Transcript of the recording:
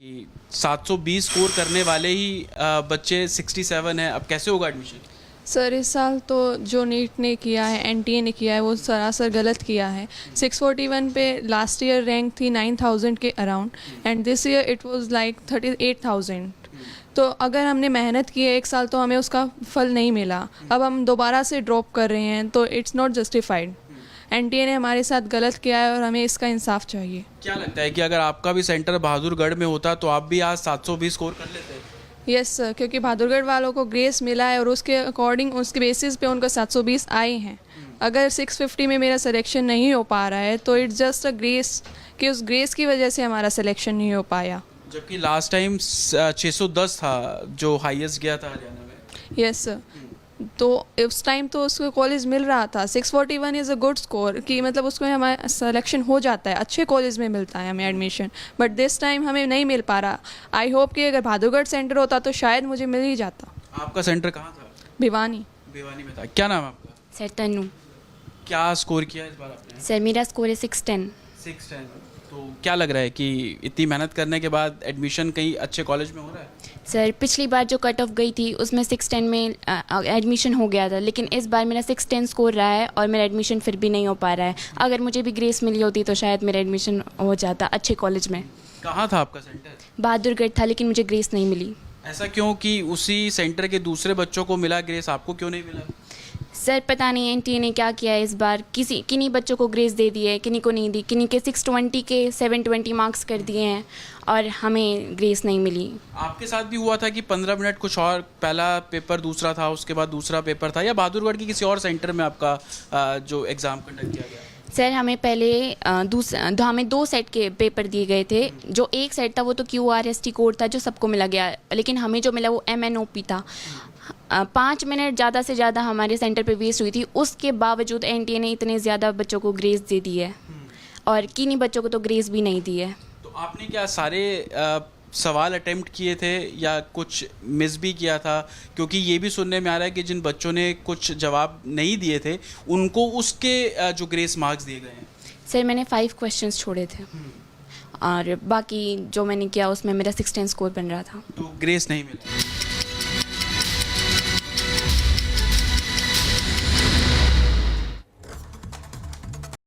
कि 720 स्कोर करने वाले ही बच्चे 67 हैं, अब कैसे होगा एडमिशन? सर इस साल तो जो नीट ने किया है, एनटीए ने किया है, वो सरासर गलत किया है। 641 पे लास्ट ईयर रैंक थी 9000 के around and this year it was like 38,000। तो अगर हमने मेहनत की है एक साल तो हमें उसका फल नहीं मिला, अब हम दोबारा से ड्रॉप कर रहे हैं तो इट्स नॉट जस्टिफाइड। एनटीए ने हमारे साथ गलत किया है और हमें इसका इंसाफ चाहिए। क्या लगता है कि अगर आपका भी सेंटर बहादुरगढ़ में होता तो आप भी आज 720 स्कोर कर लेते? यस सर, क्योंकि बहादुरगढ़ वालों को ग्रेस मिला है और उसके अकॉर्डिंग उसके बेसिस पे उनको 720 आए हैं। अगर 650 में मेरा सिलेक्शन नहीं हो पा रहा है तो इट्स जस्ट अ ग्रेस, कि उस ग्रेस की वजह से हमारा सिलेक्शन नहीं हो पाया। जबकि लास्ट टाइम 610 था जो हाईएस्ट गया था हरियाणा में। यस सर, तो उस टाइम तो उसको कॉलेज मिल रहा था। 641 इज़ अ गुड स्कोर, कि मतलब उसमें हमारा सिलेक्शन हो जाता है, अच्छे कॉलेज में मिलता है हमें एडमिशन, बट दिस टाइम हमें नहीं मिल पा रहा। आई होप कि अगर बहादुरगढ़ सेंटर होता तो शायद मुझे मिल ही जाता। आपका सेंटर कहाँ था? भिवानी। भिवानी में था। क्या नाम है आपका? सर तनु। क्या स्कोर किया इस बार आपने? सर मेरा स्कोर है 610। 610। तो क्या लग रहा है कि इतनी मेहनत करने के बाद एडमिशन कहीं अच्छे कॉलेज में हो रहा है? सर पिछली बार जो कट ऑफ गई थी उसमें 610 में एडमिशन हो गया था, लेकिन इस बार मेरा 610 स्कोर रहा है और मेरा एडमिशन फिर भी नहीं हो पा रहा है। अगर मुझे भी ग्रेस मिली होती तो शायद मेरा एडमिशन हो जाता अच्छे कॉलेज में। कहाँ था आपका सेंटर? बहादुरगढ़ था, लेकिन मुझे ग्रेस नहीं मिली। ऐसा क्यों कि उसी सेंटर के दूसरे बच्चों को मिला ग्रेस, आपको क्यों नहीं मिला? सर पता नहीं एनटीए ने क्या किया है इस बार, किन्हीं बच्चों को ग्रेस दे दी है, किन्हीं को नहीं दी, किन्हीं के 620 के 720 मार्क्स कर दिए हैं और हमें ग्रेस नहीं मिली। आपके साथ भी हुआ था कि 15 मिनट कुछ और, पहला पेपर दूसरा था, उसके बाद दूसरा पेपर था, या बहादुरगढ़ की किसी और सेंटर में आपका जो एग्ज़ाम कंडक्ट किया गया? सर हमें पहले हमें 2 सेट के पेपर दिए गए थे। जो एक सेट था वो तो QRST कोड था जो सबको मिला गया, लेकिन हमें जो मिला वो MNOP था। 5 मिनट ज़्यादा से ज़्यादा हमारे सेंटर पे वेस्ट हुई थी, उसके बावजूद एनटीए ने इतने ज़्यादा बच्चों को ग्रेस दे दी है और किन्हीं बच्चों को तो ग्रेस भी नहीं दी है। तो आपने क्या सारे सवाल अटेम्प्ट किए थे या कुछ मिस भी किया था? क्योंकि ये भी सुनने में आ रहा है कि जिन बच्चों ने कुछ जवाब नहीं दिए थे उनको उसके जो ग्रेस मार्क्स दिए गए हैं। सर मैंने 5 क्वेश्चंस छोड़े थे और बाकी जो मैंने किया उसमें मेरा 610 स्कोर बन रहा था। तो ग्रेस नहीं मिला।